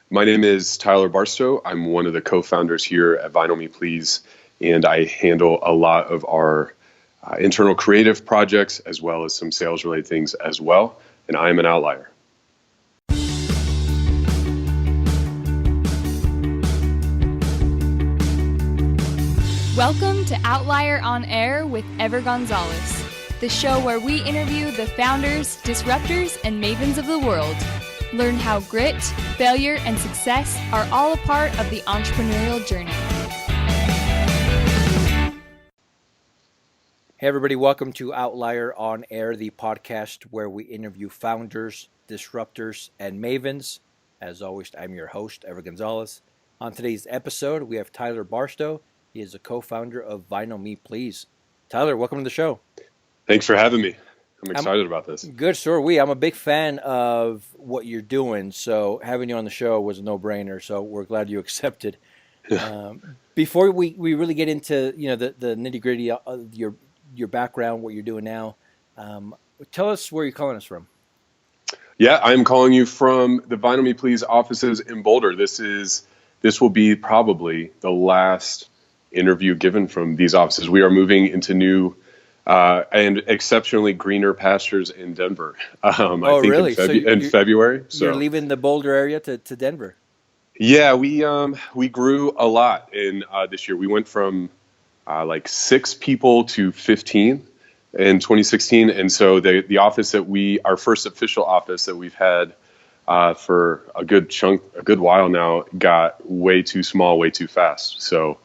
My name is Tyler Barstow. I'm one of the co-founders here at Vinyl Me Please, and I handle a lot of our internal creative projects as well as some sales-related things as well, and I am an outlier. Welcome to Outlier on Air with Ever Gonzalez, the show where we interview the founders, disruptors, and mavens of the world. Learn how grit, failure, and success are all a part of the entrepreneurial journey. Hey everybody, welcome to Outlier on Air, the podcast where we interview founders, disruptors, and mavens. As always, I'm your host, Ever Gonzalez. On today's episode, we have Tyler Barstow. He is a co-founder of Vinyl Me Please. Tyler, welcome to the show. Thanks for having me. I'm excited about this. Good, so are we. I'm a big fan of what you're doing, so having you on the show was a no-brainer, so we're glad you accepted. Before we really get into the nitty-gritty of your background, what you're doing now, tell us where you're calling us from. Yeah, I'm calling you from the Vinyl Me Please offices in Boulder. This will be probably the last interview given from these offices. We are moving into new and exceptionally greener pastures in Denver. I think really? in February. So you're leaving the Boulder area to Denver? Yeah, we grew a lot in this year. We went from like 6 people to 15 in 2016, and so the office that our first official office that we've had for a good while now, got way too small, way too fast. So.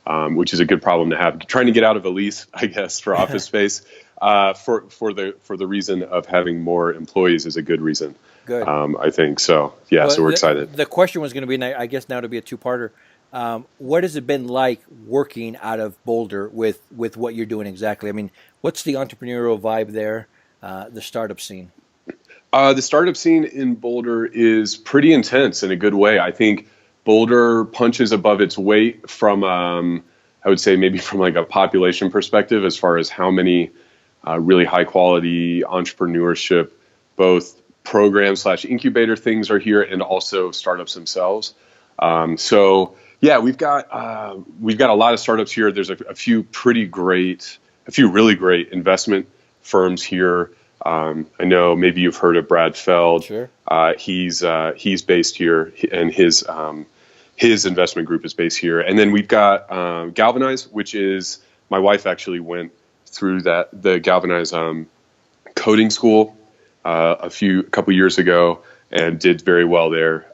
Which is a good problem to have. Trying to get out of a lease, I guess, for office space for the reason of having more employees is a good reason. Good. I think so. Yeah, well, so we're excited. The question was going to be, and I guess now to be a two-parter, what has it been like working out of Boulder with what you're doing exactly? I mean, what's the entrepreneurial vibe there, the startup scene? The startup scene in Boulder is pretty intense in a good way. I think Boulder punches above its weight from, I would say maybe from like a population perspective, as far as how many really high quality entrepreneurship, both program/incubator things are here and also startups themselves. So yeah, we've got a lot of startups here. There's a few really great investment firms here. I know maybe you've heard of Brad Feld. Sure. He's based here, and his investment group is based here. And then we've got Galvanize, which is, my wife actually went through the Galvanize coding school a couple years ago and did very well there.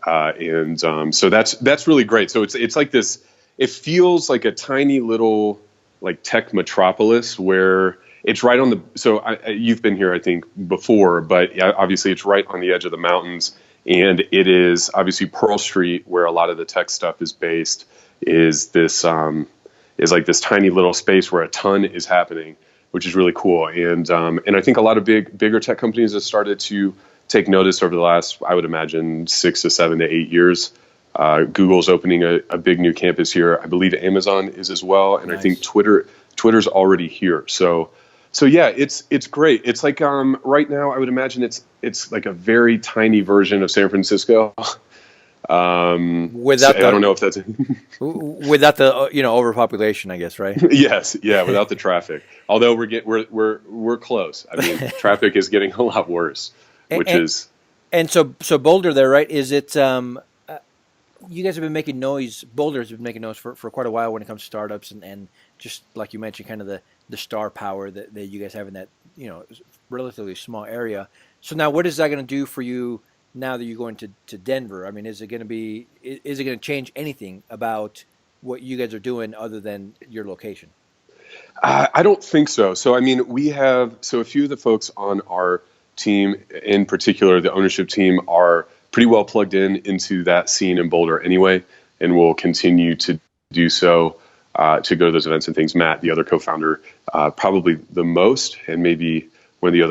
So that's really great. So it's like this. It feels like a tiny little like tech metropolis where it's right on the. So you've been here, I think, before, but obviously it's right on the edge of the mountains. And it is obviously Pearl Street, where a lot of the tech stuff is based, is like this tiny little space where a ton is happening, which is really cool. And I think a lot of bigger tech companies have started to take notice over the last, I would imagine, 6 to 7 to 8 years. Google's opening a big new campus here. I believe Amazon is as well, and nice. I think Twitter's already here. So yeah, it's great. It's like right now I would imagine it's like a very tiny version of San Francisco. I don't know if that's without the overpopulation, I guess, right? Yes, yeah, without the traffic. Although we're close. I mean, traffic is getting a lot worse, so Boulder there, right? Is it you guys have been making noise? Boulder's been making noise for quite a while when it comes to startups and just like you mentioned, kind of the star power that you guys have in that relatively small area. So now, what is that going to do for you now that you're going to Denver? I mean, is it going to change anything about what you guys are doing other than your location? I don't think so. So I mean, a few of the folks on our team, in particular the ownership team, are pretty well plugged into that scene in Boulder anyway, and will continue to do so. To go to those events and things. Matt, the other co-founder, probably the most, and maybe one of the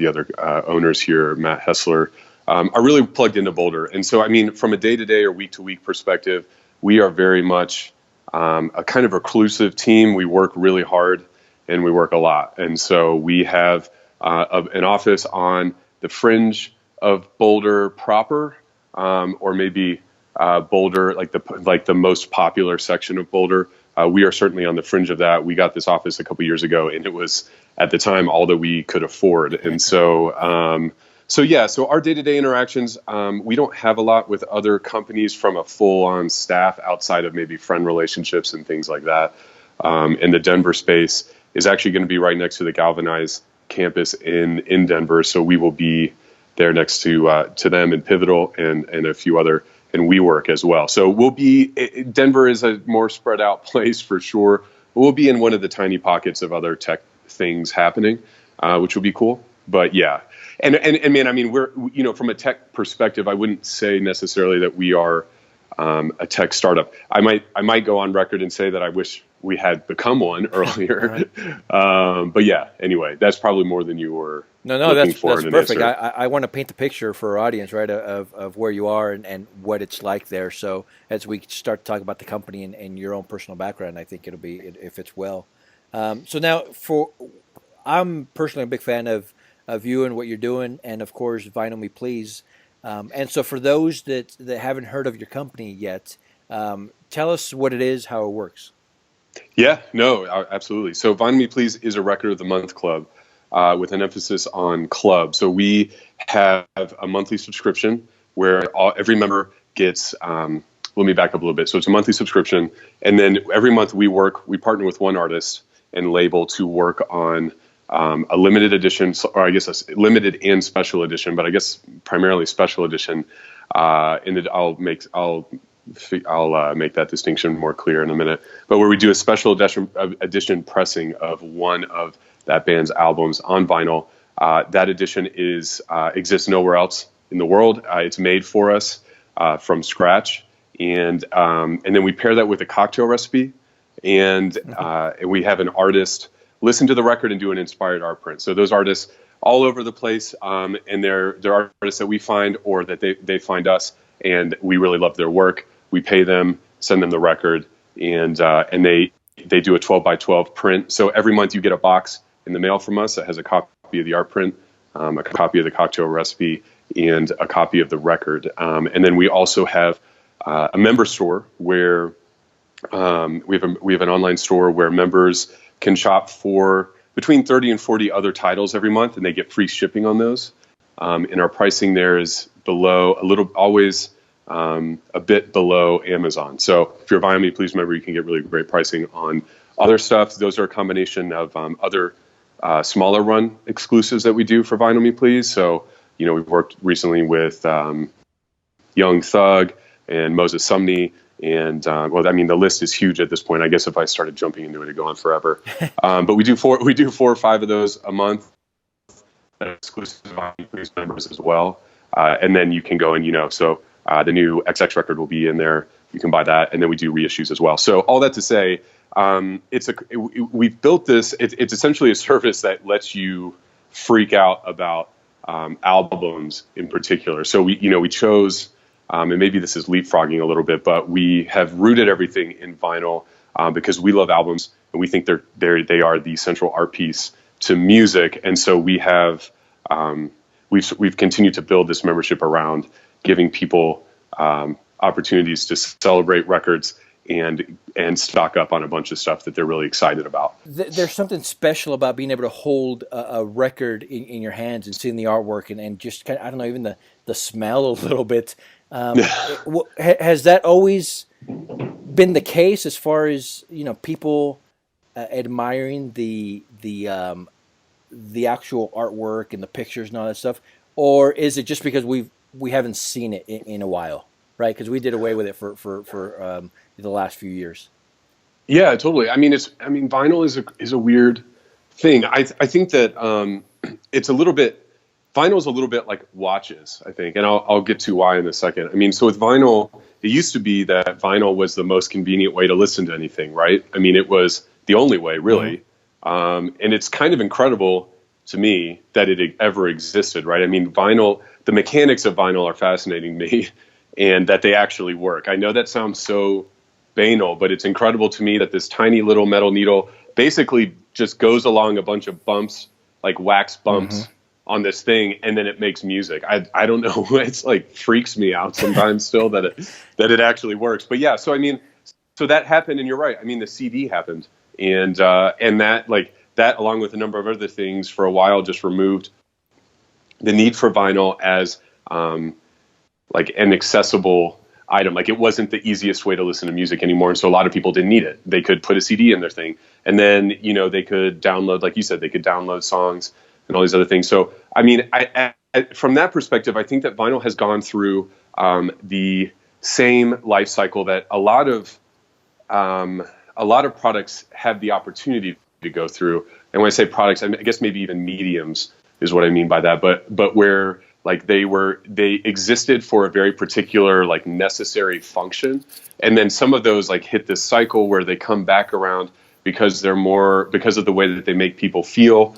other owners here, Matt Hessler, are really plugged into Boulder. And so, I mean, from a day-to-day or week-to-week perspective, we are very much a kind of reclusive team. We work really hard and we work a lot. And so we have an office on the fringe of Boulder proper, or maybe Boulder, like the most popular section of Boulder. We are certainly on the fringe of that. We got this office a couple years ago, and it was at the time all that we could afford. And so, so our day-to-day interactions, we don't have a lot with other companies from a full-on staff outside of maybe friend relationships and things like that. And the Denver space is actually going to be right next to the Galvanize campus in Denver, so we will be there next to them in Pivotal and a few other. And WeWork as well. So Denver is a more spread out place for sure. We'll be in one of the tiny pockets of other tech things happening, which will be cool. But yeah, and man, I mean, we're, from a tech perspective, I wouldn't say necessarily that we are a tech startup. I might go on record and say that I wish we had become one earlier. Right. But yeah, anyway, that's probably more than you were. No, that's perfect. I want to paint the picture for our audience, right, of where you are and what it's like there. So as we start to talk about the company and your own personal background, I think it fits well. So now I'm personally a big fan of you and what you're doing, and of course, Vinyl Me Please. And so for those that haven't heard of your company yet, tell us what it is, how it works. Yeah, no, absolutely. So Vinyl Me Please is a Record of the Month club with an emphasis on club. So we have a monthly subscription where every member gets, let me back up a little bit. So it's a monthly subscription. And then every month we partner with one artist and label to work on a limited edition, or I guess a limited and special edition, but I guess primarily special edition. And I'll make that distinction more clear in a minute. But where we do a special edition pressing of one of that band's albums on vinyl. That edition exists nowhere else in the world. It's made for us from scratch, and then we pair that with a cocktail recipe, and we have an artist listen to the record and do an inspired art print. So those artists all over the place, and they're artists that we find or that they find us, and we really love their work. We pay them, send them the record, and they do a 12 by 12 print. So every month you get a box in the mail from us that has a copy of the art print, a copy of the cocktail recipe, and a copy of the record. And then we also have a member store where we have an online store where members can shop for between 30 and 40 other titles every month, and they get free shipping on those. And our pricing there is always a bit below Amazon. So if you're a Vinyl Me Please member, you can get really great pricing on other stuff. Those are a combination of other smaller run exclusives that we do for Vinyl Me Please. So, we've worked recently with Young Thug and Moses Sumney. And, the list is huge at this point. I guess if I started jumping into it, it'd go on forever. But we do 4 or 5 of those a month, exclusive to Vinyl Me Please members as well. And then you can go and, the new XX record will be in there. You can buy that. And then we do reissues as well. So all that to say, we've built this. It's essentially a service that lets you freak out about albums in particular. So we chose, and maybe this is leapfrogging a little bit, but we have rooted everything in vinyl because we love albums and we think they are the central art piece to music. And so we have we've continued to build this membership around giving people opportunities to celebrate records and stock up on a bunch of stuff that they're really excited about. There's something special about being able to hold a record in your hands and seeing the artwork and just kind of, I don't know, even the smell a little bit. Has that always been the case as far as people admiring the actual artwork and the pictures and all that stuff, or is it just because we haven't seen it in a while, right? Because we did away with it for the last few years. Yeah, totally. Vinyl is a weird thing. I think that it's a little bit. Vinyl is a little bit like watches, I think, and I'll get to why in a second. So with vinyl, it used to be that vinyl was the most convenient way to listen to anything, right? It was the only way, really. Mm-hmm. And it's kind of incredible to me that it ever existed, right? Vinyl, the mechanics of vinyl are fascinating to me, and that they actually work. I know that sounds so banal, but it's incredible to me that this tiny little metal needle basically just goes along a bunch of bumps, like wax bumps, on this thing, and then it makes music. I don't know. It's like freaks me out sometimes still that it actually works. But yeah, so I mean, so that happened, and you're right. I mean, the CD happened, and that, like, that along with a number of other things for a while just removed the need for vinyl as like an accessible item. Like, it wasn't the easiest way to listen to music anymore, and so a lot of people didn't need it. They could put a CD in their thing, and then, you know, they could download, like you said, they could download songs and all these other things. So I mean, I from that perspective, I think that vinyl has gone through the same life cycle that a lot of products have the opportunity to go through. And when I say products, I guess maybe even mediums is what I mean by that. But where, like, they existed for a very particular, like, necessary function, and then some of those, like, hit this cycle where they come back around because because of the way that they make people feel,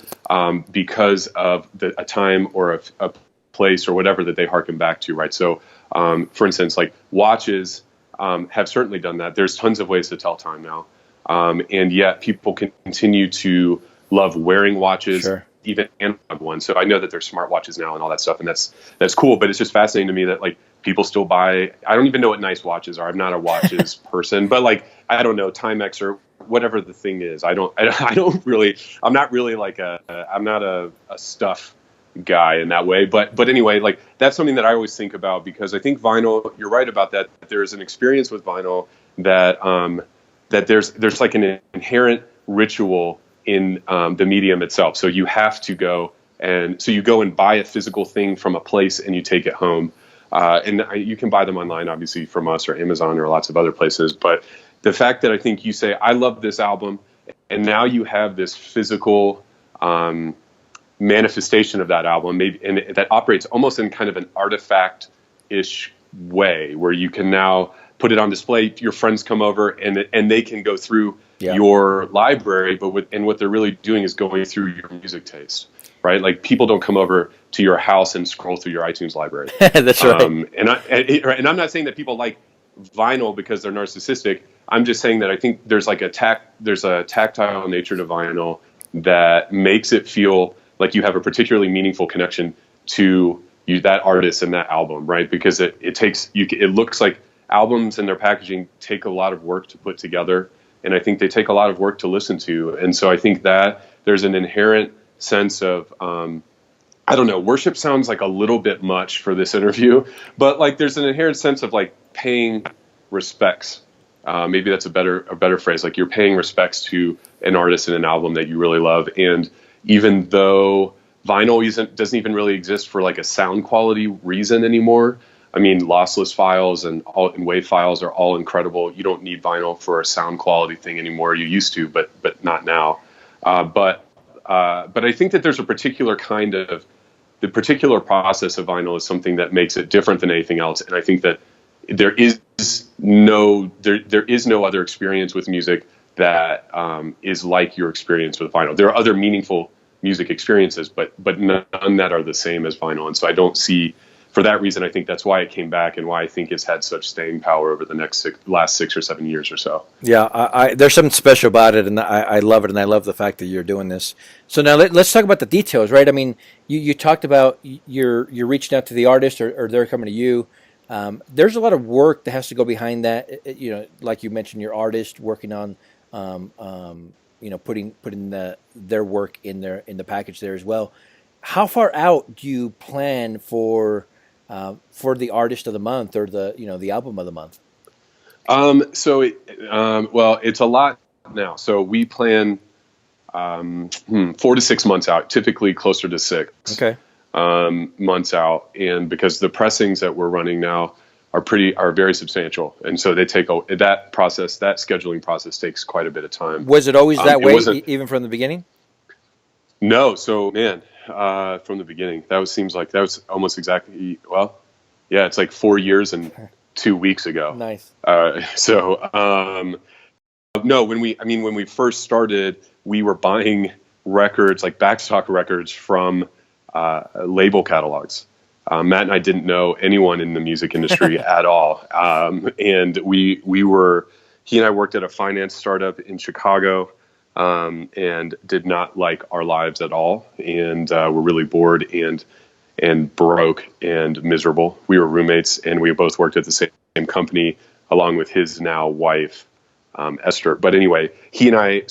because of a time or a place or whatever that they harken back to, right? So, for instance, like, watches have certainly done that. There's tons of ways to tell time now, and yet people continue to love wearing watches. Sure. Even analog ones. So I know that there's smart watches now and all that stuff, and that's cool. But it's just fascinating to me that, like, people still buy. I don't even know what nice watches are. I'm not a watches person, but, like, I don't know, Timex or whatever the thing is. I don't really. I'm not really like I'm not a stuff guy in that way. But anyway, like, that's something that I always think about, because I think vinyl. You're right about that. There's an experience with vinyl that that there's like an inherent ritual in the medium itself. So you have to go and buy a physical thing from a place and you take it home. And you can buy them online, obviously, from us or Amazon or lots of other places. But the fact that I think you say, I love this album, and now you have this physical manifestation of that album, maybe, and that operates almost in kind of an artifact-ish way, where you can now put it on display. Your friends come over and they can go through your library, but what they're really doing is going through your music taste, right? Like, people don't come over to your house and scroll through your iTunes library. That's right. And I'm not saying that people like vinyl because they're narcissistic. I'm just saying that I think there's a tactile nature to vinyl that makes it feel like you have a particularly meaningful connection to that artist and that album, right? Because it looks like albums and their packaging take a lot of work to put together. And I think they take a lot of work to listen to. And so I think that there's an inherent sense of, I don't know, worship sounds like a little bit much for this interview, but, like, there's an inherent sense of, like, paying respects. Maybe that's a better phrase. Like, you're paying respects to an artist and an album that you really love. And even though vinyl doesn't even really exist for, like, a sound quality reason anymore, I mean, lossless files and WAV files are all incredible. You don't need vinyl for a sound quality thing anymore. You used to, but not now. But I think that there's a particular the particular process of vinyl is something that makes it different than anything else. And I think that there is no other experience with music that is like your experience with vinyl. There are other meaningful music experiences, but none that are the same as vinyl. And so I don't see. For that reason, I think that's why it came back and why I think it's had such staying power over the last 6 or 7 years or so. Yeah, there's something special about it, and I love it, and I love the fact that you're doing this. So now let's talk about the details, right? I mean, you talked about you're reaching out to the artist, or they're coming to you. There's a lot of work that has to go behind that. You know, like you mentioned, your artist working on, putting their work in the package there as well. How far out do you plan for the artist of the month or the album of the month? Well, it's a lot now. So we plan 4 to 6 months out, typically closer to 6 months out. And because the pressings that we're running now are very substantial. And so they take that scheduling process takes quite a bit of time. Was it always that way, even from the beginning? No. So, man, from the beginning, that was almost exactly, it's like 4 years and 2 weeks ago. Nice. No, when we first started, we were buying records, like backstock records from label catalogs. Matt and I didn't know anyone in the music industry at all. And he and I worked at a finance startup in Chicago. and did not like our lives at all, and were really bored and broke and miserable. We were roommates, and we both worked at the same company, along with his now wife, Esther. But anyway, he and I,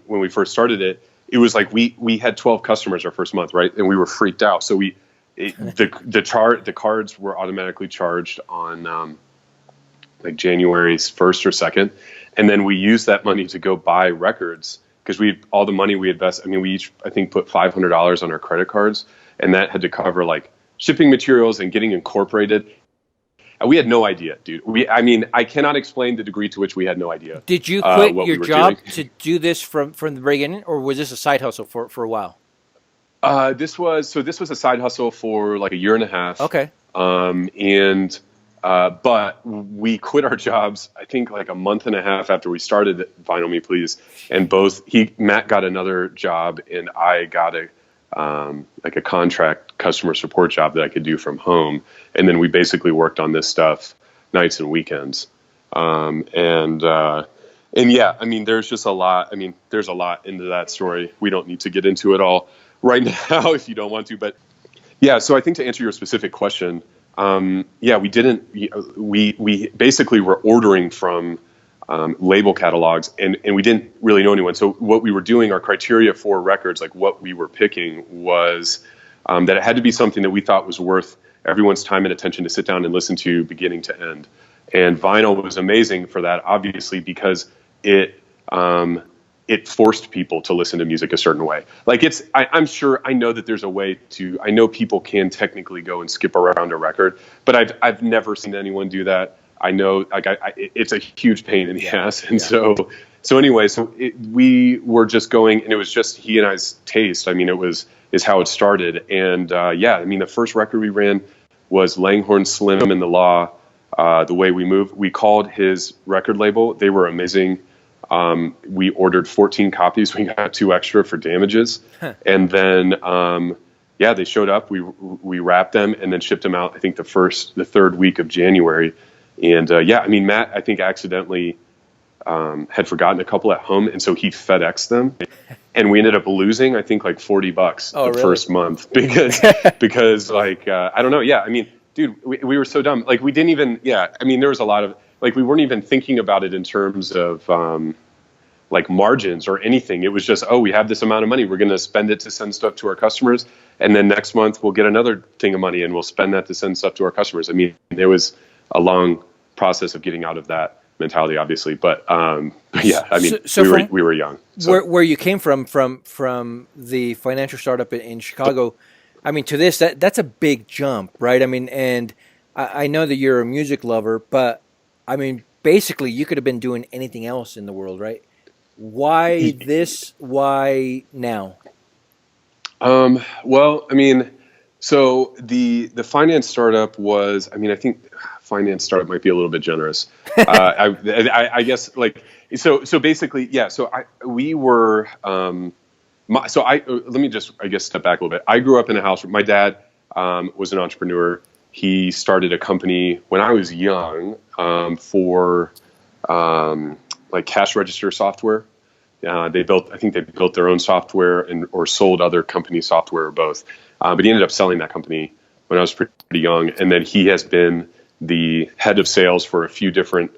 when we first started it, it was like we had 12 customers our first month, right? And we were freaked out. So the cards were automatically charged on like January 1st or 2nd, and then we used that money to go buy records, because all the money we invested. I mean, we each, I think, put $500 on our credit cards, and that had to cover like shipping materials and getting incorporated. And we had no idea, dude. I cannot explain the degree to which we had no idea. Did you quit your job to do this from the beginning, or was this a side hustle for a while? This was a side hustle for like a year and a half. Okay. But we quit our jobs, I think, like a month and a half after we started Vinyl Me Please, and Matt got another job, and I got a contract customer support job that I could do from home, and then we basically worked on this stuff nights and weekends. And yeah, I mean, there's just a lot. I mean, there's a lot into that story. We don't need to get into it all right now if you don't want to, but yeah. So I think to answer your specific question. We basically were ordering from label catalogs, and we didn't really know anyone. So what we were doing, our criteria for records, like what we were picking, was that it had to be something that we thought was worth everyone's time and attention to sit down and listen to beginning to end. And vinyl was amazing for that, obviously, because it forced people to listen to music a certain way. Like I know that there's a way to, I know people can technically go and skip around a record, but I've never seen anyone do that. I know, like, it's a huge pain in the ass. And so anyway, we were just going, and it was just he and I's taste. I mean, is how it started. And I mean, the first record we ran was Langhorne Slim and the Law, The Way We Move. We called his record label. They were amazing. We ordered 14 copies. We got 2 extra for damages. And then, they showed up. We wrapped them and then shipped them out, I think the 3rd week of January. And, I mean, Matt, I think accidentally, had forgotten a couple at home. And so he FedExed them, and we ended up losing, I think, like $40 first month because like, I don't know. Yeah. I mean, dude, we were so dumb. Like, we didn't even, I mean, there was a lot of, like, we weren't even thinking about it in terms of like margins or anything. It was just, we have this amount of money. We're going to spend it to send stuff to our customers. And then next month we'll get another thing of money and we'll spend that to send stuff to our customers. I mean, there was a long process of getting out of that mentality, obviously. But yeah, I mean, we were young. So. Where you came from the financial startup in Chicago, I mean, to this, that's a big jump, right? I mean, and I know that you're a music lover, but I mean, basically, you could have been doing anything else in the world, right? Why this? Why now? Well, I mean, so the finance startup was, I mean, I think finance startup might be a little bit generous. I guess, like, so basically, yeah. So we were, let me just, I guess, step back a little bit. I grew up in a house. My dad was an entrepreneur. He started a company when I was young for like cash register software. I think they built their own software or sold other company software or both. But he ended up selling that company when I was pretty young. And then he has been the head of sales for a few different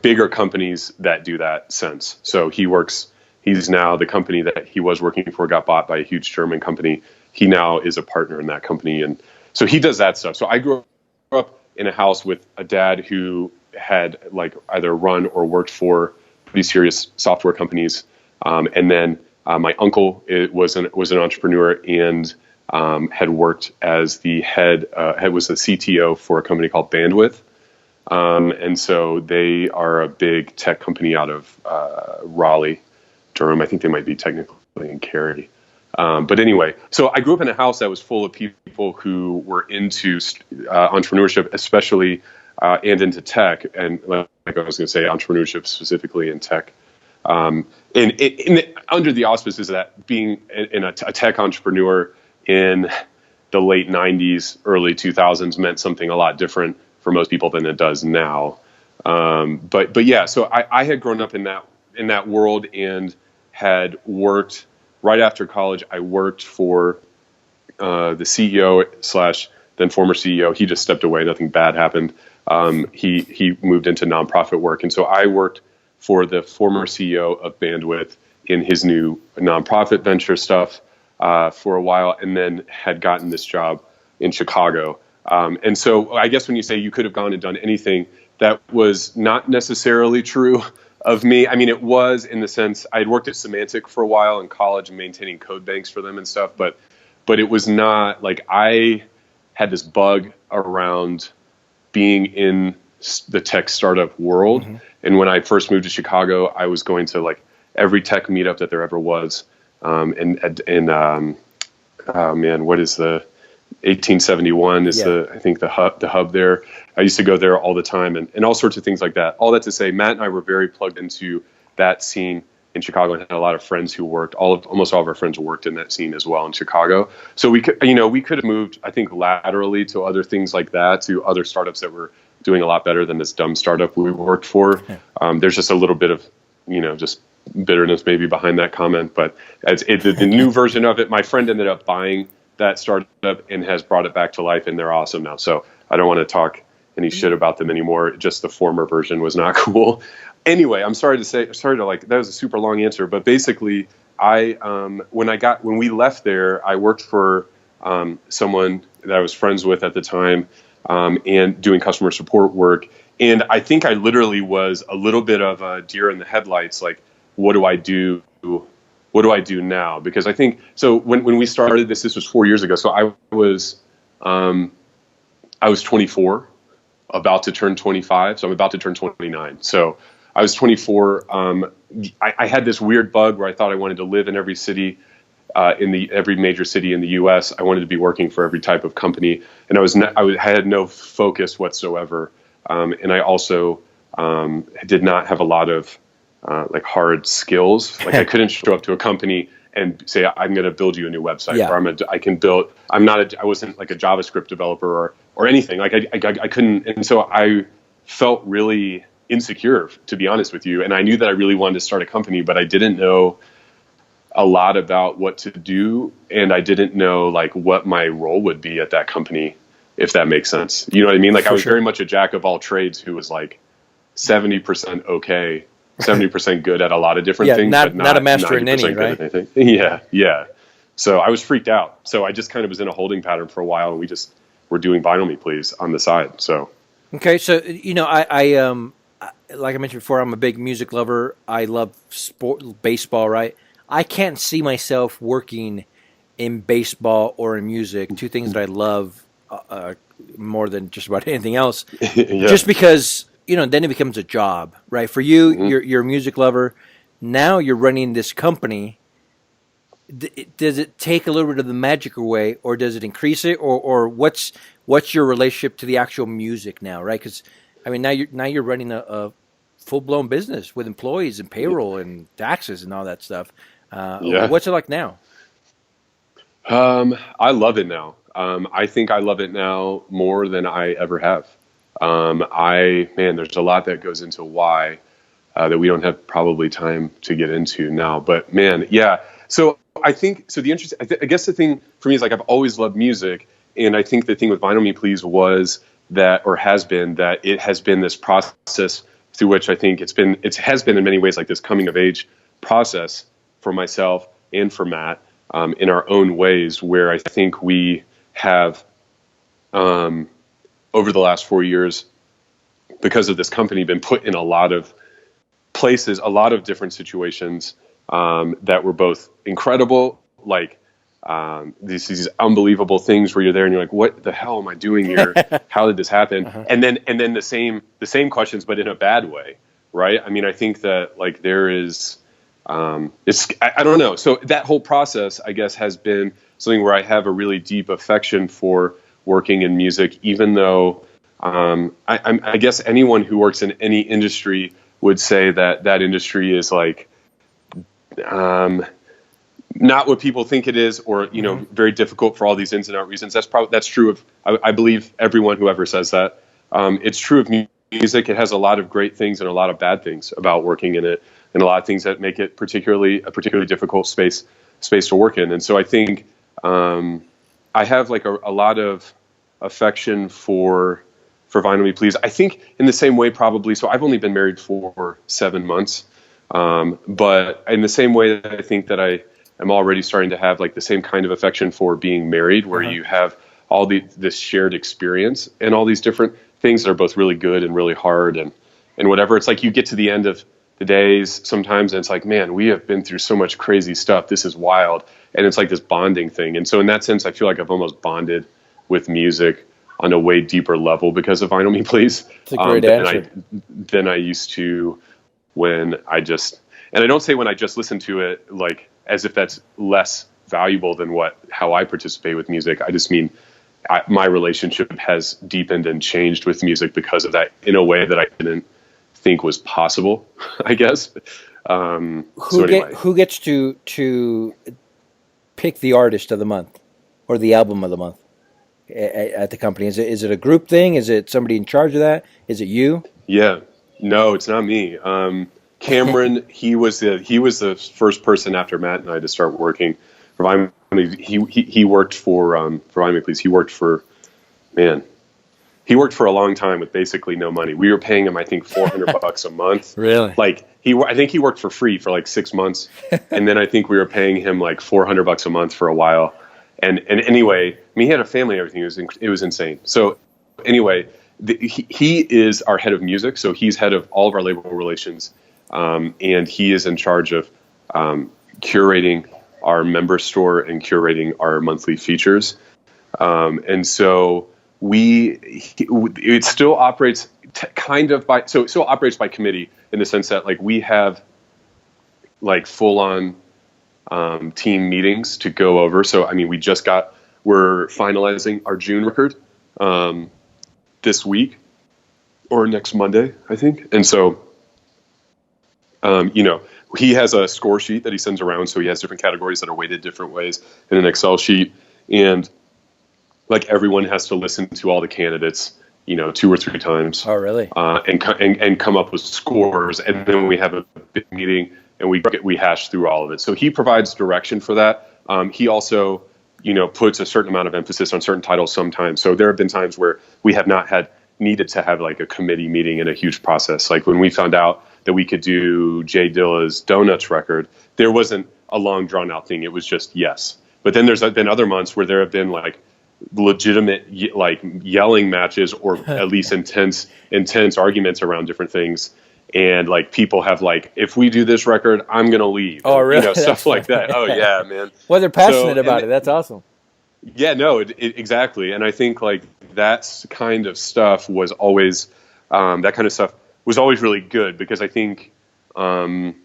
bigger companies that do that since. So he's now, the company that he was working for got bought by a huge German company. He now is a partner in that company. And so he does that stuff. So I grew up in a house with a dad who had like either run or worked for pretty serious software companies. And then my uncle was an entrepreneur and had worked as was the CTO for a company called Bandwidth. And so they are a big tech company out of Raleigh, Durham. I think they might be technically in Cary. But anyway, so I grew up in a house that was full of people who were into entrepreneurship, especially and into tech. And like I was going to say, entrepreneurship specifically in tech. And under the auspices of that, being a tech entrepreneur in the late 90s, early 2000s meant something a lot different for most people than it does now. But yeah, so I had grown up in in that world and had worked right after college. I worked for the CEO slash then former CEO. He just stepped away. Nothing bad happened. He moved into nonprofit work. And so I worked for the former CEO of Bandwidth in his new nonprofit venture stuff for a while, and then had gotten this job in Chicago. And so I guess when you say you could have gone and done anything, that was not necessarily true of me. I mean, it was in the sense I had worked at Symantec for a while in college and maintaining code banks for them and stuff, but it was not like I had this bug around being in the tech startup world. Mm-hmm. And when I first moved to Chicago, I was going to like every tech meetup that there ever was. Oh man, what is the 1871 is I think the hub there. I used to go there all the time and all sorts of things like that. All that to say, Matt and I were very plugged into that scene in Chicago and had a lot of friends who worked. Almost all of our friends worked in that scene as well in Chicago. So we could have moved, I think, laterally to other things like that, to other startups that were doing a lot better than this dumb startup we worked for. There's just a little bit of, just bitterness maybe behind that comment, but the new version of it, my friend ended up buying that startup and has brought it back to life, and they're awesome now. So I don't want to talk any shit about them anymore. Just the former version was not cool. Anyway, that was a super long answer, but basically when we left there, I worked for someone that I was friends with at the time, and doing customer support work. And I think I literally was a little bit of a deer in the headlights. Like, what do I do? What do I do now? Because I think, so when we started this was 4 years ago. So I was 24, about to turn 25. So I'm about to turn 29. So I was 24. I had this weird bug where I thought I wanted to live in every city, every major city in the U.S. I wanted to be working for every type of company, and I had no focus whatsoever. And I also did not have a lot of like hard skills. Like I couldn't show up to a company and say, I'm going to build you a new website, or I wasn't like a JavaScript developer or anything. Like I couldn't. And so I felt really insecure, to be honest with you. And I knew that I really wanted to start a company, but I didn't know a lot about what to do. And I didn't know like what my role would be at that company, if that makes sense. You know what I mean? Like I was very much a jack of all trades who was like 70% okay, 70% good at a lot of different things, but not a master in any, right? Anything. Yeah. So I was freaked out. So I just kind of was in a holding pattern for a while, and we just were doing Vinyl Me Please on the side. So okay, so I like I mentioned before, I'm a big music lover. I love baseball, right? I can't see myself working in baseball or in music, two things that I love more than just about anything else. Just because, then it becomes a job, right? For you, you're a music lover. Now you're running this company. Does it take a little bit of the magic away, or does it increase it, or what's your relationship to the actual music now, right? Because I mean, now you're running a full-blown business with employees and payroll and taxes and all that stuff. What's it like now? I love it now. I think I love it now more than I ever have. There's a lot that goes into why that we don't have probably time to get into now. But man, yeah. So I think I guess the thing for me is like I've always loved music, and I think the thing with Vinyl Me Please was that, or has been that, it has been this process through which I think it has been in many ways like this coming of age process for myself and for Matt, in our own ways, where I think we have, over the last 4 years, because of this company, been put in a lot of places, a lot of different situations, that were both incredible, like these unbelievable things where you're there and you're like, what the hell am I doing here? How did this happen? And then the same questions, but in a bad way, right? I mean, I think that like there is, I don't know. So that whole process, I guess, has been something where I have a really deep affection for working in music, even though I guess anyone who works in any industry would say that industry is like, not what people think it is, or very difficult for all these ins and out reasons. That's true of I believe everyone who ever says that. It's true of music. It has a lot of great things and a lot of bad things about working in it. and a lot of things that make it a particularly difficult space to work in. And so I think I have like a lot of affection for Vinyl Me Please. I think in the same way probably, so I've only been married for 7 months, but in the same way that I think that I am already starting to have like the same kind of affection for being married, where you have all this shared experience and all these different things that are both really good and really hard and whatever. It's like you get to the end of the days sometimes and it's like, man, we have been through so much crazy stuff. This is wild. And it's like this bonding thing. And so in that sense, I feel like I've almost bonded with music on a way deeper level because of Vinyl Me Please. It's a great answer. Than I used to when I just, and I don't say when I just listen to it like as if that's less valuable than how I participate with music. I just mean my relationship has deepened and changed with music because of that in a way that I didn't think was possible, I guess. Who gets to pick the artist of the month or the album of the month at the company? Is it a group thing? Is it somebody in charge of that? Is it you? Yeah, no, it's not me. Cameron, he was the first person after Matt and I to start working for Vinyl. He worked for Vinyl Me Please. He worked for a long time with basically no money. We were paying him, I think, $400 a month. Really? Like I think he worked for free for like 6 months, and then I think we were paying him like $400 a month for a while. And anyway, I mean, he had a family and everything. It was insane. So anyway, he is our head of music. So he's head of all of our label relations, and he is in charge of curating our member store and curating our monthly features. And so it still operates it still operates by committee in the sense that like we have like full on team meetings to go over. So, I mean, we're finalizing our June record this week or next Monday, I think. And so, he has a score sheet that he sends around. So he has different categories that are weighted different ways in an Excel sheet. And like everyone has to listen to all the candidates, 2 or 3 times. Oh, really? And come up with scores. And then we have a big meeting and we hash through all of it. So he provides direction for that. He also, puts a certain amount of emphasis on certain titles sometimes. So there have been times where we have not needed to have like a committee meeting and a huge process. Like when we found out that we could do Jay Dilla's Donuts record, there wasn't a long drawn out thing. It was just yes. But then there's been other months where there have been like legitimate like yelling matches or at least intense arguments around different things. And like people have like, if we do this record, I'm going to leave. Oh, really? Stuff like that. Oh yeah, man. Well, they're passionate about it. That's awesome. Yeah, no, exactly. And I think like that kind of stuff was always, really good because I think Cam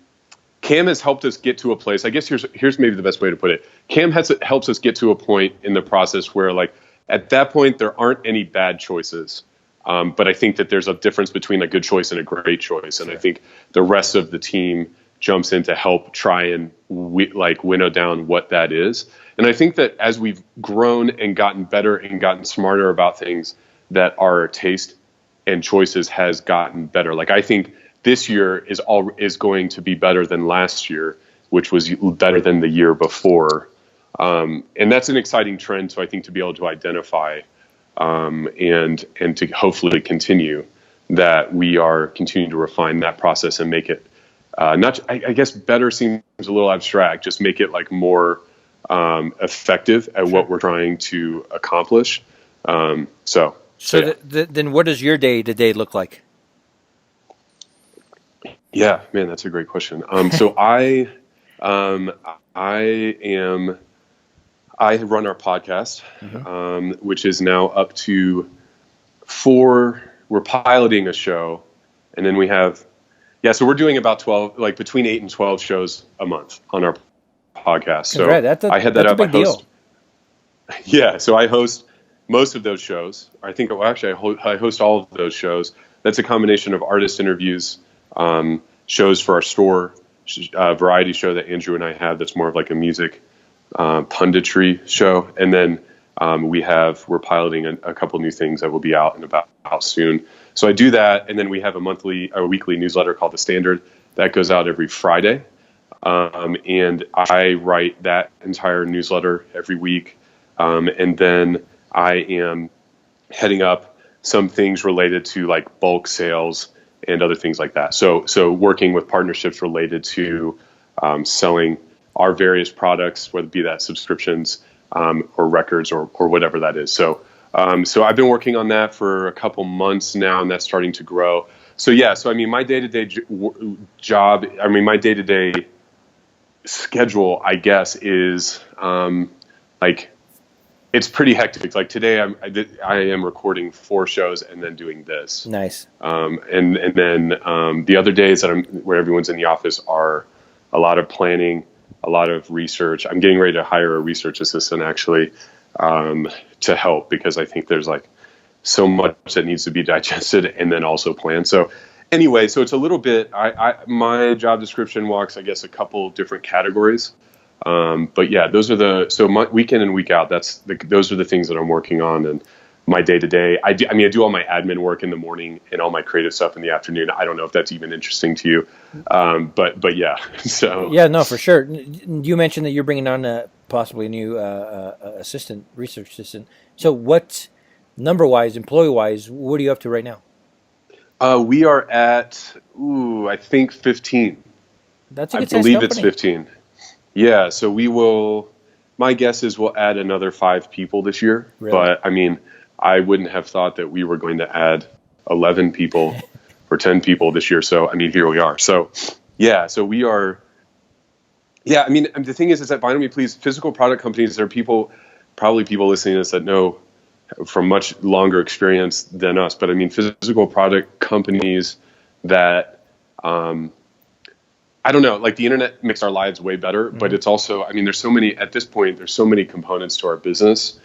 has helped us get to a place. I guess here's maybe the best way to put it. Cam helps us get to a point in the process where like at that point there aren't any bad choices. But I think that there's a difference between a good choice and a great choice. And I think the rest of the team jumps in to help try and winnow down what that is. And I think that as we've grown and gotten better and gotten smarter about things, that our taste and choices has gotten better. Like I think this year is going to be better than last year, which was better than the year before. And that's an exciting trend. So I think to be able to identify and to hopefully continue that we are continuing to refine that process and make it I guess better seems a little abstract, just make it like more effective at what we're trying to accomplish. Then what does your day-to-day look like? Yeah, man, that's a great question. So I run our podcast, which is now up to 4. We're piloting a show, and then we have, so we're doing about 12, like between 8 and 12 shows a month on our podcast. So I head that up. So I host most of those shows. I think, I host all of those shows. That's a combination of artist interviews, shows for our store, variety show that Andrew and I have that's more of like a music punditry show. And then we're piloting a couple new things that will be out and about soon. So I do that. And then we have a weekly newsletter called The Standard that goes out every Friday. And I write that entire newsletter every week. And then I am heading up some things related to like bulk sales and other things like that. So working with partnerships related to selling our various products, whether it be that subscriptions or records or whatever that is. So I've been working on that for a couple months now, and that's starting to grow. So yeah, so I mean, my day-to-day job, I mean, my day-to-day schedule, I guess, is like it's pretty hectic. Like today, I am recording 4 shows and then doing this. Nice. And then the other days that where everyone's in the office are a lot of planning, a lot of research. I'm getting ready to hire a research assistant actually to help, because I think there's like so much that needs to be digested and then also planned. So anyway, so it's a little bit, my job description walks, I guess, a couple different categories. But yeah, so my week in and week out, those are the things that I'm working on, and my day to day. I do all my admin work in the morning and all my creative stuff in the afternoon. I don't know if that's even interesting to you. But yeah, so. Yeah, no, for sure. You mentioned that you're bringing on possibly a new research assistant. So what, number-wise, employee-wise, what are you up to right now? We are at, I think 15. That's a good I believe company. It's 15. Yeah, so my guess is we'll add another 5 people this year. Really? But I mean, I wouldn't have thought that we were going to add 11 people or 10 people this year. So, I mean, here we are. So, yeah, so we are, yeah, I mean, the thing is that Vinyl Me Please, physical product companies, there are probably people listening to this that know from much longer experience than us. But I mean, physical product companies that, I don't know, like the internet makes our lives way better, but it's also, I mean, there's so many components to our business,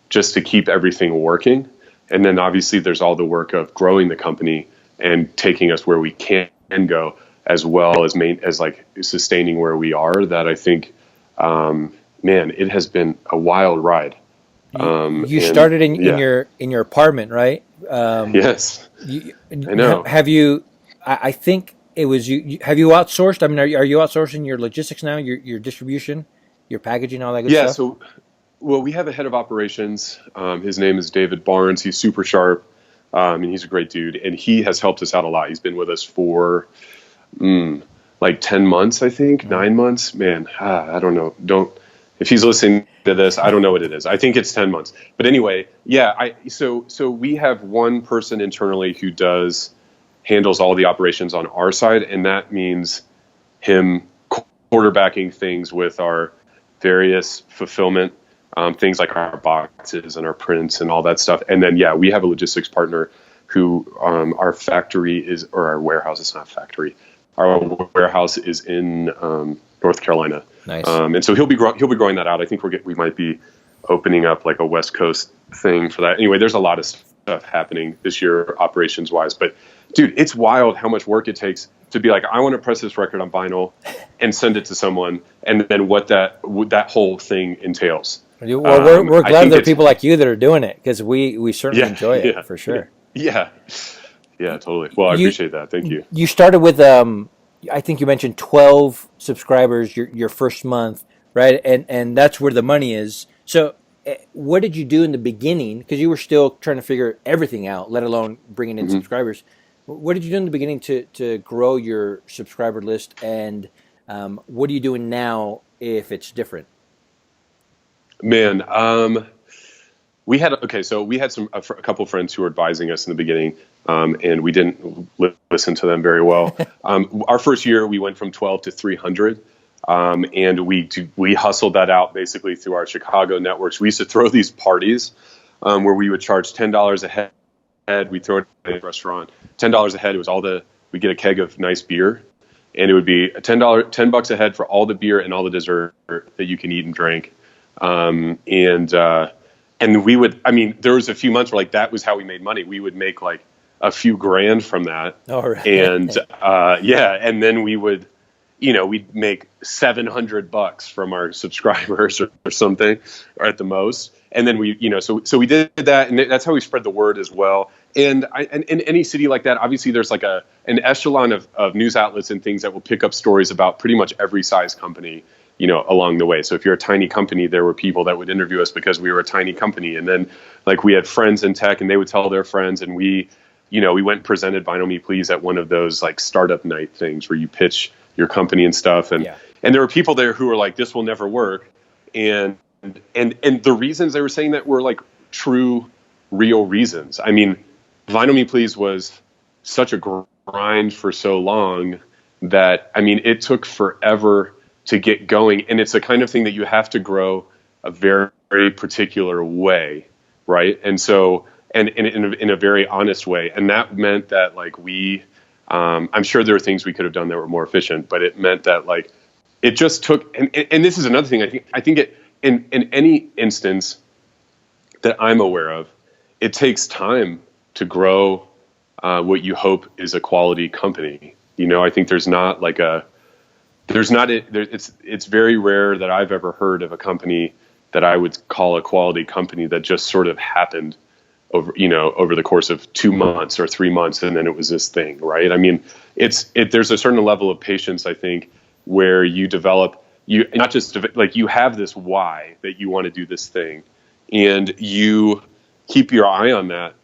just to keep everything working. And then obviously there's all the work of growing the company and taking us where we can go, as well as like sustaining where we are, that I think, man, it has been a wild ride. You started in your apartment, right? Yes, I know. Have you, I think it was you. Have you outsourced? I mean, are you outsourcing your logistics now, your distribution, your packaging, all that good stuff? So, well, we have a head of operations. His name is David Barnes. He's super sharp, and he's a great dude. And he has helped us out a lot. He's been with us for like 10 months, I think, 9 months. Man, I don't know. If he's listening to this, I don't know what it is. I think it's 10 months. But anyway, yeah. So we have one person internally who handles all the operations on our side, and that means him quarterbacking things with our various fulfillment, things like our boxes and our prints and all that stuff. And then, yeah, we have a logistics partner who our factory is, or our warehouse, it's not a factory. Our warehouse is in North Carolina. Nice. And so he'll be growing that out. I think we might be opening up like a West Coast thing for that. Anyway, there's a lot of stuff happening this year operations wise, but dude, it's wild how much work it takes to be like, I want to press this record on vinyl and send it to someone, and then what that whole thing entails. Well, we're glad there are people like you that are doing it, because we certainly enjoy it for sure. Yeah, totally. Well, I appreciate that. Thank you. You started with, I think you mentioned 12 subscribers your first month, right? And that's where the money is. So what did you do in the beginning? Because you were still trying to figure everything out, let alone bringing in subscribers. What did you do in the beginning to grow your subscriber list, and what are you doing now if it's different? Man, we had a couple of friends who were advising us in the beginning, and we didn't listen to them very well. Our first year, we went from 12 to 300, and we hustled that out basically through our Chicago networks. We used to throw these parties where we would charge $10 a head. We throw it in a restaurant, $10 a head. It was we get a keg of nice beer, and it would be $10 a head for all the beer and all the dessert that you can eat and drink. And we would, I mean, there was a few months where like that was how we made money. We would make like a few grand from that. All right. And and then we would, we'd make $700 from our subscribers or something, or at the most. And then we, so we did that, and that's how we spread the word as well. and in any city like that, obviously there's like an echelon of news outlets and things that will pick up stories about pretty much every size company, along the way. So if you're a tiny company, there were people that would interview us because we were a tiny company. And then like we had friends in tech and they would tell their friends, and we went and presented Vinyl Me Please at one of those like startup night things where you pitch your company and stuff. And there were people there who were like, this will never work. And the reasons they were saying that were like true, real reasons. I mean, Vinyl Me Please was such a grind for so long that, I mean, it took forever to get going. And it's the kind of thing that you have to grow a very, very particular way, right? And so, and in a very honest way. And that meant that like I'm sure there were things we could have done that were more efficient, but it meant that like, it just took, and this is another thing, I think in any instance that I'm aware of, it takes time to grow what you hope is a quality company. I think it's very rare that I've ever heard of a company that I would call a quality company that just sort of happened over the course of 2 months or 3 months, and then it was this thing, right? I mean, there's a certain level of patience, I think, where you develop, you have this why that you want to do this thing, and you keep your eye on that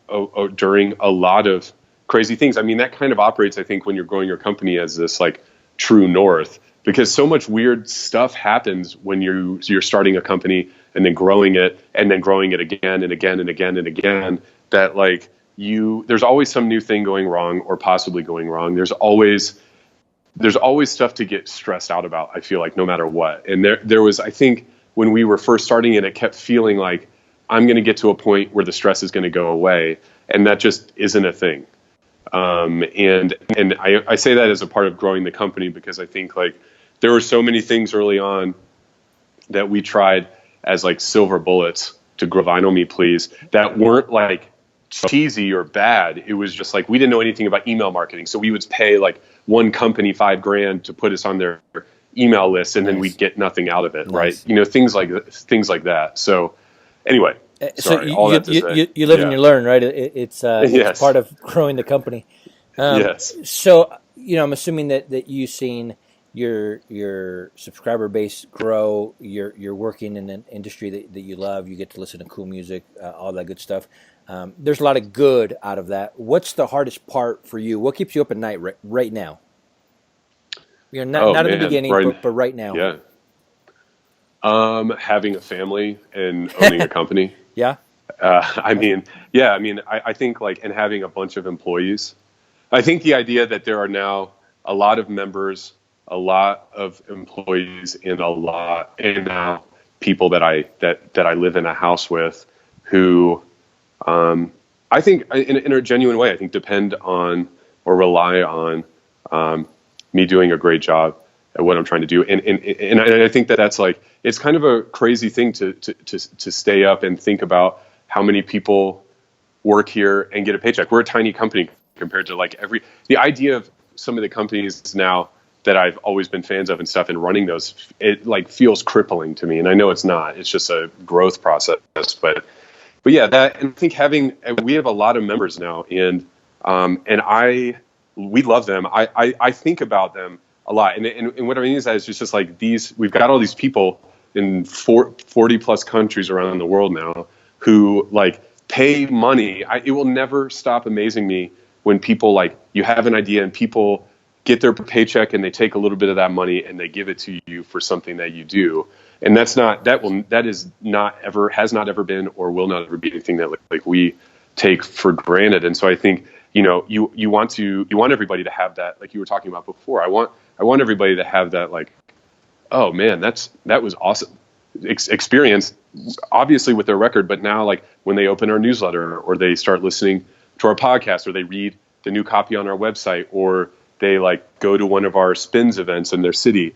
during a lot of crazy things. I mean, that kind of operates, I think, when you're growing your company as this like true north, because so much weird stuff happens when you're starting a company and then growing it again and again and again and again, that like there's always some new thing going wrong or possibly going wrong. There's always stuff to get stressed out about, I feel like, no matter what. And there was, I think, when we were first starting it kept feeling like I'm going to get to a point where the stress is going to go away, and that just isn't a thing. And I say that as a part of growing the company, because I think like there were so many things early on that we tried as like silver bullets to grow Vinyl Me Please that weren't like cheesy or bad. It was just like, we didn't know anything about email marketing. So we would pay like one company $5,000 to put us on their email list, and then we'd get nothing out of it. Right. Things like that. So anyway, sorry, you live and you learn, right? It's part of growing the company. Yes. So, I'm assuming that you've seen your subscriber base grow. You're working in an industry that you love. You get to listen to cool music, all that good stuff. There's a lot of good out of that. What's the hardest part for you? What keeps you up at night right now? Not in the beginning, but right now. Yeah. Having a family and owning a company. Yeah. I think like, and having a bunch of employees. I think the idea that there are now a lot of members, a lot of employees, and now people that I live in a house with who, I think in a genuine way, I think depend on or rely on me doing a great job at what I'm trying to do. And I think that's like, it's kind of a crazy thing to stay up and think about how many people work here and get a paycheck. We're a tiny company compared to like the idea of some of the companies now that I've always been fans of and stuff, and running those, it like feels crippling to me. And I know it's not, it's just a growth process, but yeah, and I think we have a lot of members now, and we love them. I think about them a lot. And what I mean is that it's just like we've got all these people in 40 plus countries around the world now who like pay money. It will never stop amazing me when people like, you have an idea and people get their paycheck and they take a little bit of that money and they give it to you for something that you do. And has not ever been or will not ever be anything that like we take for granted. And so I think, you want everybody to have that, like you were talking about before. I want everybody to have that, like, oh man, that was awesome experience, obviously with their record, but now like when they open our newsletter or they start listening to our podcast or they read the new copy on our website or they like go to one of our spins events in their city,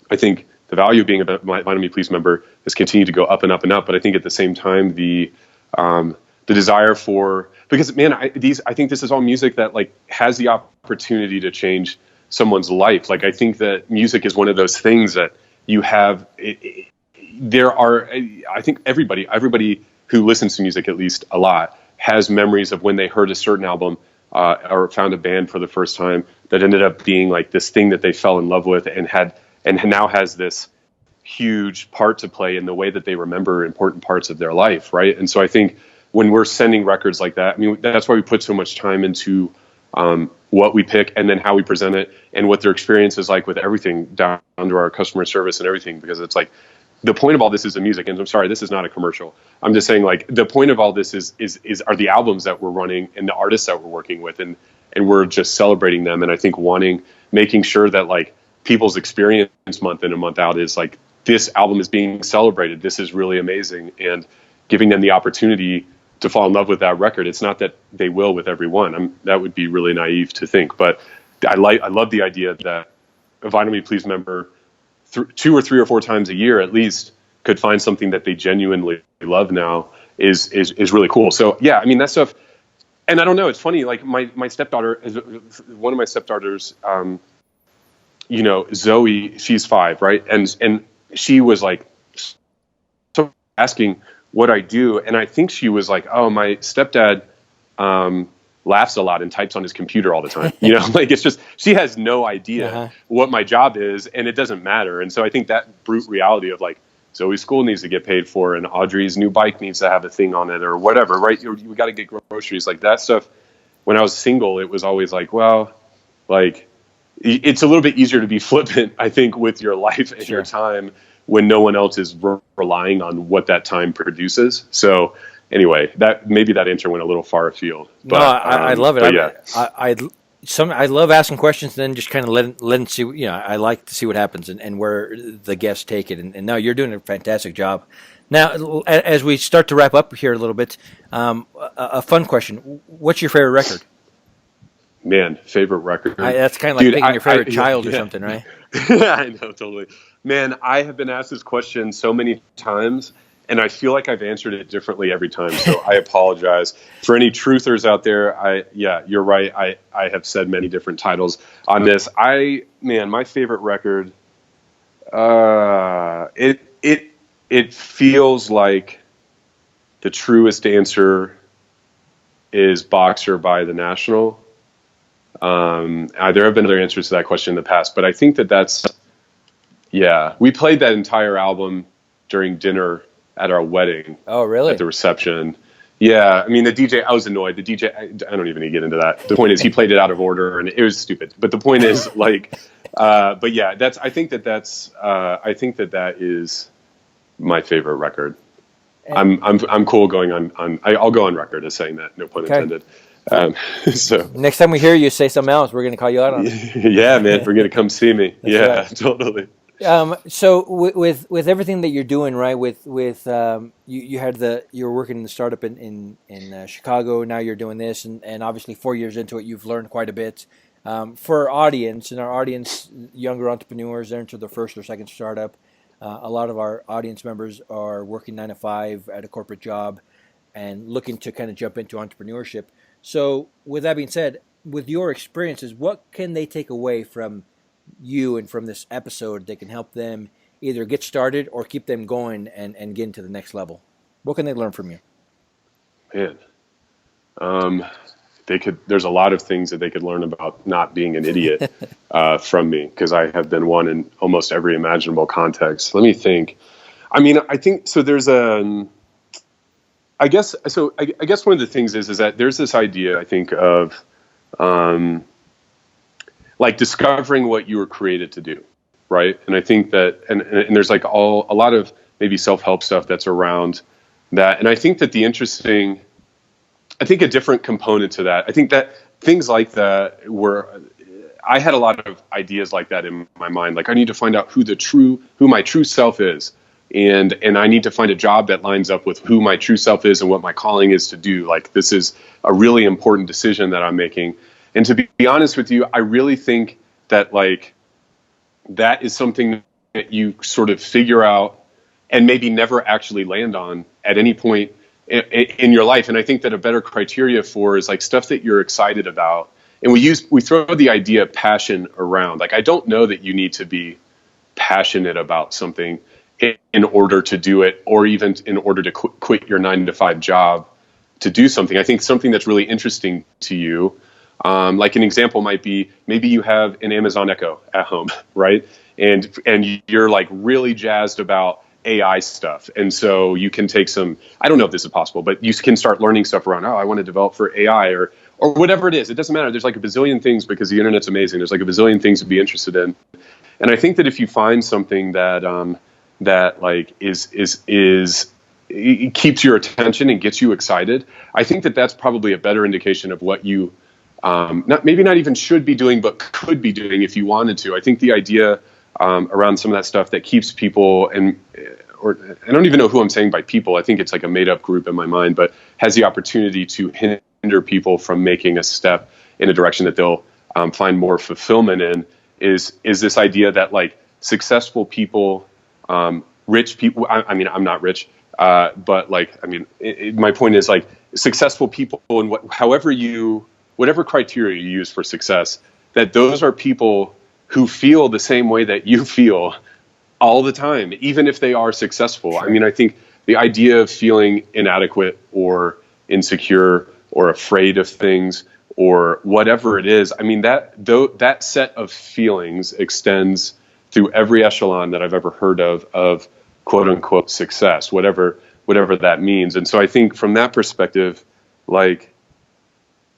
I think the value of being a Vinyl Me Please member has continued to go up and up and up. But I think at the same time, the desire for, because man, I think this is all music that like has the opportunity to change someone's life. Like I think that music is one of those things that you have. I think everybody who listens to music at least a lot has memories of when they heard a certain album or found a band for the first time that ended up being like this thing that they fell in love with and now has this huge part to play in the way that they remember important parts of their life, right? And so I think when we're sending records like that, I mean, that's why we put so much time into what we pick and then how we present it and what their experience is like with everything down to our customer service and everything, because it's like the point of all this is the music. And I'm sorry, this is not a commercial. I'm just saying, like, the point of all this are the albums that we're running and the artists that we're working with, and we're just celebrating them. And I think making sure that like people's experience month in and month out is like, this album is being celebrated. This is really amazing, and giving them the opportunity to fall in love with that record. It's not that they will with everyone. That would be really naive to think. But I love the idea that a Vinyl Me Please member 2 or 3 or 4 times a year at least could find something that they genuinely love now is really cool. So yeah, I mean, that stuff. And I don't know, it's funny, like my stepdaughter, one of my stepdaughters, Zoe, she's 5, right? And she was like so asking what I do, and I think she was like, oh, my stepdad laughs a lot and types on his computer all the time. Like, it's just, she has no idea what my job is, and it doesn't matter. And so I think that brute reality of like, Zoe's school needs to get paid for, and Audrey's new bike needs to have a thing on it or whatever, right? We got to get groceries, like that stuff. When I was single, it was always like, well, like, it's a little bit easier to be flippant, I think, with your life and your time when no one else is relying on what that time produces. So anyway, maybe that answer went a little far afield. But, no, I love it. Yeah. I love asking questions and then just kind of letting see. I like to see what happens and where the guests take it. And no, you're doing a fantastic job. Now, as we start to wrap up here a little bit, a fun question: what's your favorite record? Man, favorite record. That's kind of like picking your favorite child or something, right? I know, totally. Man, I have been asked this question so many times, and I feel like I've answered it differently every time. So I apologize for any truthers out there. You're right. I have said many different titles on this. My favorite record. It feels like the truest answer is Boxer by The National. There have been other answers to that question in the past, but I think that's, we played that entire album during dinner at our wedding. Oh, really? At the reception. Yeah. I mean, the DJ, I was annoyed. The DJ, I don't even need to get into that. The point is he played it out of order and it was stupid. But the point is like, but yeah, I think that is my favorite record. I'm cool going on. I'll go on record as saying that. No pun intended. So next time we hear you say something else, we're going to call you out on it. Yeah, man, we're going to come see me. Right. Totally. So with everything that you're doing, right? You were working in the startup in Chicago. Now you're doing this, and obviously 4 years into it, you've learned quite a bit. For our audience, younger entrepreneurs, they're into their first or second startup. A lot of our audience members are working 9 to 5 at a corporate job and looking to kind of jump into entrepreneurship. So with that being said, with your experiences, what can they take away from you and from this episode that can help them either get started or keep them going and get into the next level? What can they learn from you? Man, there's a lot of things that they could learn about not being an idiot from me, because I have been one in almost every imaginable context. Let me think. I mean, I think so. There's I guess one of the things is that there's this idea, I think, of like discovering what you were created to do, right? And I think that and there's like a lot of maybe self-help stuff that's around that. And I think that a different component to that, I think that things like that I had a lot of ideas like that in my mind. Like, I need to find out who my true self is. And I need to find a job that lines up with who my true self is and what my calling is to do. Like, this is a really important decision that I'm making. And to be honest with you, I really think that like that is something that you sort of figure out and maybe never actually land on at any point in your life. And I think that a better criteria for is like stuff that you're excited about. And we throw the idea of passion around. Like, I don't know that you need to be passionate about something in order to do it, or even in order to quit your 9 to 5 job. to do something. I think something that's really interesting to you, like an example might be, maybe you have an Amazon Echo at home, right? And you're like really jazzed about AI stuff. And so you can take some, I don't know if this is possible, but you can start learning stuff around, I want to develop for AI or whatever it is. It doesn't matter. There's like a bazillion things, because the internet's amazing. There's like a bazillion things to be interested in. And I think that if you find something that, that like it keeps your attention and gets you excited, I think that that's probably a better indication of what you, maybe not even should be doing, but could be doing if you wanted to. I think the idea around some of that stuff that keeps people, or I don't even know who I'm saying by people, I think it's like a made up group in my mind, but has the opportunity to hinder people from making a step in a direction that they'll find more fulfillment in, is this idea that like successful people, rich people, I mean, I'm not rich, but like, I mean, my point is like successful people, and whatever criteria you use for success, that those are people who feel the same way that you feel all the time, even if they are successful. Sure. I mean, I think the idea of feeling inadequate or insecure or afraid of things or whatever it is, I mean, that set of feelings extends through every echelon that I've ever heard of quote unquote success, whatever that means. And so I think from that perspective, like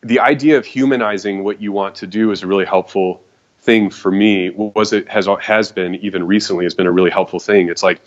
the idea of humanizing what you want to do is a really helpful thing for me. Has been even recently has been a really helpful thing. It's like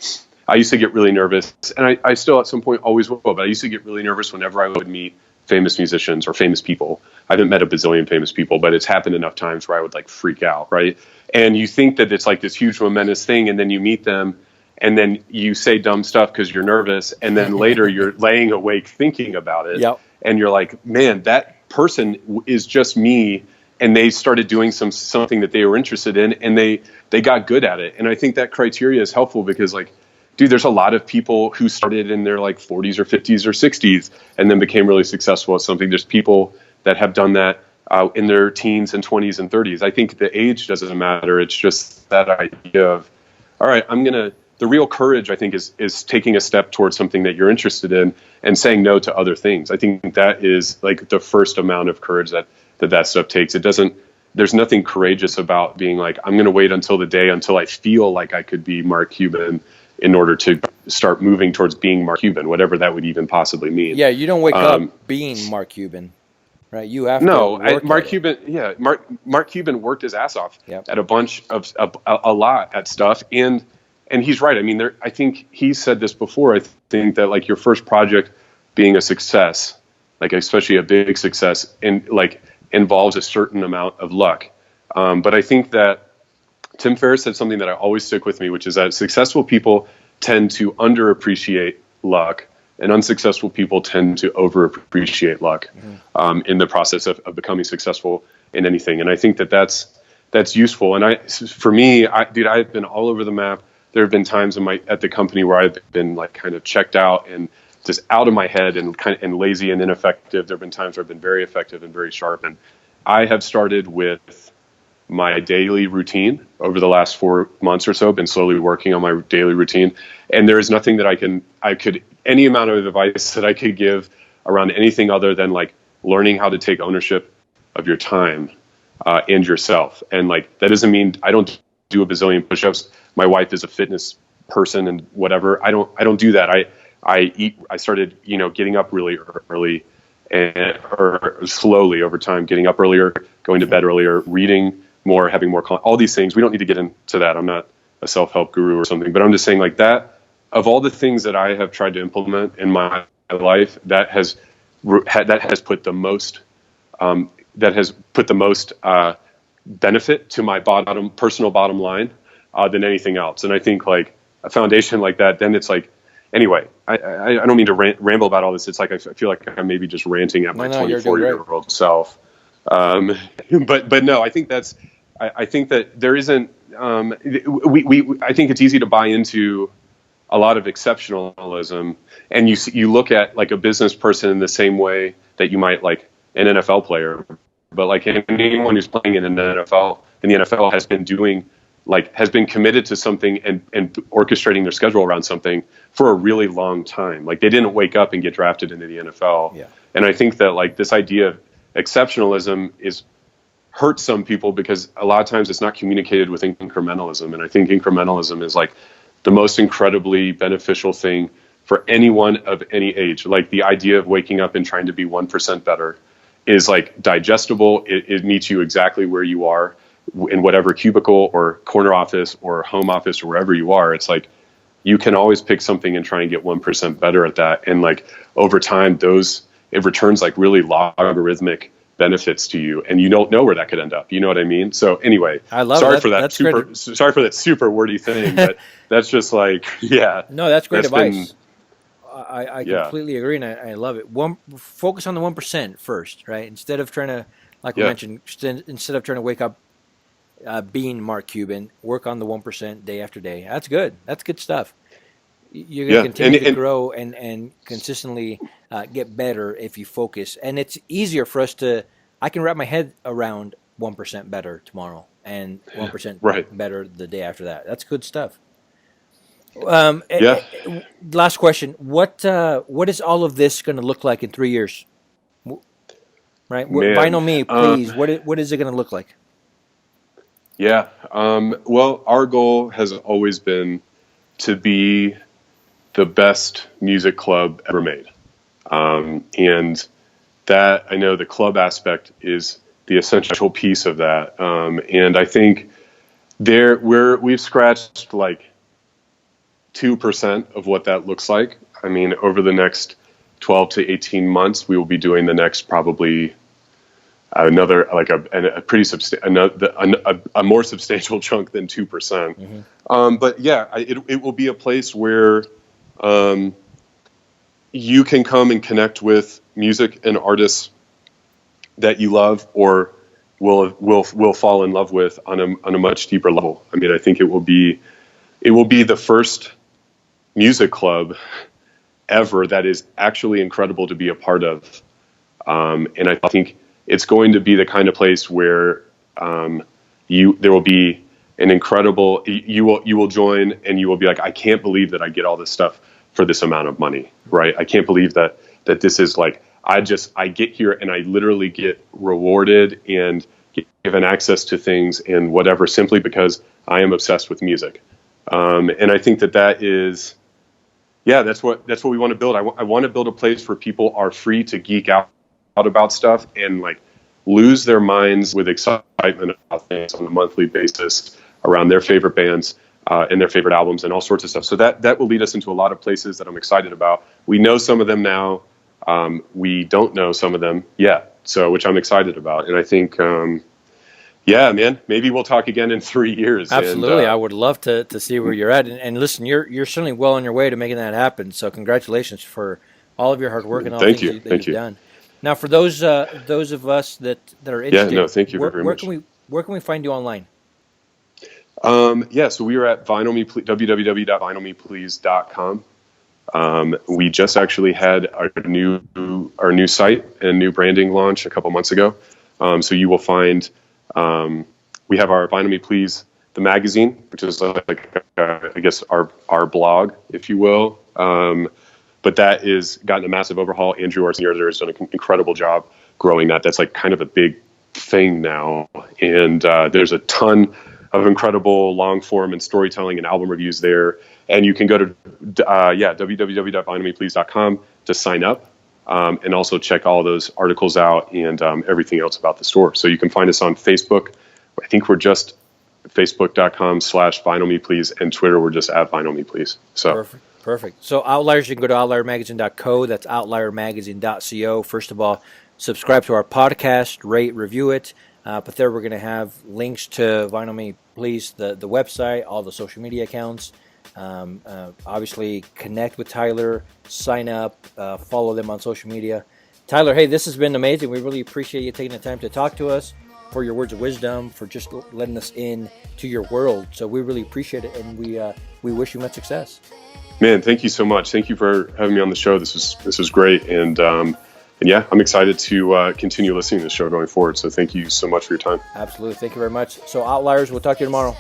I used to get really nervous, and I still at some point always will, but I used to get really nervous whenever I would meet famous musicians or famous people. I haven't met a bazillion famous people, but it's happened enough times where I would like freak out, right? And you think that it's like this huge momentous thing, and then you meet them, and then you say dumb stuff because you're nervous, and then later you're laying awake thinking about it, yep. And you're like, man, that person is just me, and they started doing something that they were interested in, and they got good at it. And I think that criteria is helpful because, like, dude, there's a lot of people who started in their like 40s or 50s or 60s and then became really successful at something. There's people that have done that in their teens and 20s and 30s. I think the age doesn't matter. It's just that idea of, all right, the real courage, I think, is taking a step towards something that you're interested in and saying no to other things. I think that is like the first amount of courage that stuff takes. There's nothing courageous about being like, I'm going to wait until the day until I feel like I could be Mark Cuban in order to start moving towards being Mark Cuban, whatever that would even possibly mean. Yeah, you don't wake up being Mark Cuban, right? You have to work Mark Cuban. Yeah, Mark Cuban worked his ass off at a bunch of a lot at stuff, and he's right. I mean, I think he said this before. I think that like your first project being a success, like especially a big success, and like involves a certain amount of luck. But I think that Tim Ferriss said something that I always stick with me, which is that successful people tend to underappreciate luck, and unsuccessful people tend to overappreciate luck in the process of becoming successful in anything. And I think that that's useful. And for me, I've been all over the map. There have been times at the company where I've been like kind of checked out and just out of my head and lazy and ineffective. There have been times where I've been very effective and very sharp. And I have started with my daily routine over the last 4 months or so, been slowly working on my daily routine. And there is nothing that any amount of advice that I could give around anything other than like learning how to take ownership of your time and yourself. And like, that doesn't mean I don't do a bazillion push-ups. My wife is a fitness person and whatever. I don't do that. I started, getting up really early or slowly over time, getting up earlier, going to bed earlier, reading more, having more, all these things. We don't need to get into that. I'm not a self-help guru or something, but I'm just saying like that, of all the things that I have tried to implement in my life, that has put the most, benefit to my personal bottom line than anything else. And I think like a foundation like that, then it's like, anyway, I don't mean to ramble about all this. It's like I feel like I'm maybe just ranting at my 24-year-old self. But no, I think that there isn't. I think it's easy to buy into a lot of exceptionalism, and you look at like a business person in the same way that you might like an NFL player. But like anyone who's playing in the NFL has been doing like has been committed to something and orchestrating their schedule around something for a really long time. Like they didn't wake up and get drafted into the NFL. Yeah. And I think that like this idea of exceptionalism hurts some people because a lot of times it's not communicated with incrementalism. And I think incrementalism is like the most incredibly beneficial thing for anyone of any age. Like the idea of waking up and trying to be 1% better is like digestible. It meets you exactly where you are in whatever cubicle or corner office or home office or wherever you are. It's like you can always pick something and try and get 1% better at that. And like over time, it returns like really logarithmic benefits to you, and you don't know where that could end up. You know what I mean? So anyway, I love sorry it. for that sorry for that super wordy thing, but that's just like, yeah. No, that's great advice. I completely agree, and I love it. Focus on the 1% first, right? Instead of trying to, like we mentioned, instead of trying to wake up being Mark Cuban, work on the 1% day after day. That's good. That's good stuff. You're going to continue to grow and consistently get better if you focus. And it's easier for us I can wrap my head around 1% better tomorrow and 1% better the day after that. That's good stuff. Last question. What is all of this going to look like in 3 years? Right? Vinyl Me, please. What is it going to look like? Yeah. Well, our goal has always been to be the best music club ever made. And that, I know the club aspect is the essential piece of that. And I think we've scratched like 2% of what that looks like. I mean, over the next 12 to 18 months, we will be doing the next probably another, like a pretty a more substantial chunk than 2%. Mm-hmm. But yeah, it will be a place where you can come and connect with music and artists that you love or will fall in love with on a much deeper level. I mean, I think it will be the first music club ever that is actually incredible to be a part of. And I think it's going to be the kind of place where there will be an incredible, you will join and you will be like, I can't believe that I get all this stuff for this amount of money, right? I can't believe that this is like, I get here and I literally get rewarded and given access to things and whatever, simply because I am obsessed with music. And I think that is, that's what we want to build. I want to build a place where people are free to geek out about stuff and like lose their minds with excitement about things on a monthly basis around their favorite bands and their favorite albums and all sorts of stuff. So that will lead us into a lot of places that I'm excited about. We know some of them now. We don't know some of them yet, which I'm excited about. And I think, man, maybe we'll talk again in 3 years. Absolutely. I would love to see where you're at. And listen, you're certainly well on your way to making that happen. So congratulations for all of your hard work and all the things that you've done. Now, for those of us that are interested, thank you very much. Where can we find you online? So we are at www.vinylmeplease.com. We just actually had our new site and new branding launch a couple months ago. So you will find we have our Vinyl Me Please, the magazine, which is like I guess our blog, if you will. But that is gotten a massive overhaul. Andrew, our senior editor, has done an incredible job growing that. That's like kind of a big thing now. And there's a ton of incredible long form and storytelling and album reviews there. And you can go to www.vinylmeplease.com to sign up and also check all those articles out and everything else about the store. So you can find us on Facebook. I think we're just facebook.com/vinylmeplease, and Twitter we're just @vinylmeplease. So Perfect. So Outliers, you can go to outliermagazine.co. That's outliermagazine.co. First of all, subscribe to our podcast, rate, review it. But there we're going to have links to Vinyl Me Please, the website, all the social media accounts. Obviously, connect with Tyler, sign up, follow them on social media. Tyler, hey, this has been amazing. We really appreciate you taking the time to talk to us, for your words of wisdom, for just letting us in to your world. So we really appreciate it, and we wish you much success. Man, thank you so much. Thank you for having me on the show. This was great, and yeah, I'm excited to continue listening to the show going forward. So thank you so much for your time. Absolutely. Thank you very much. So Outliers, we'll talk to you tomorrow.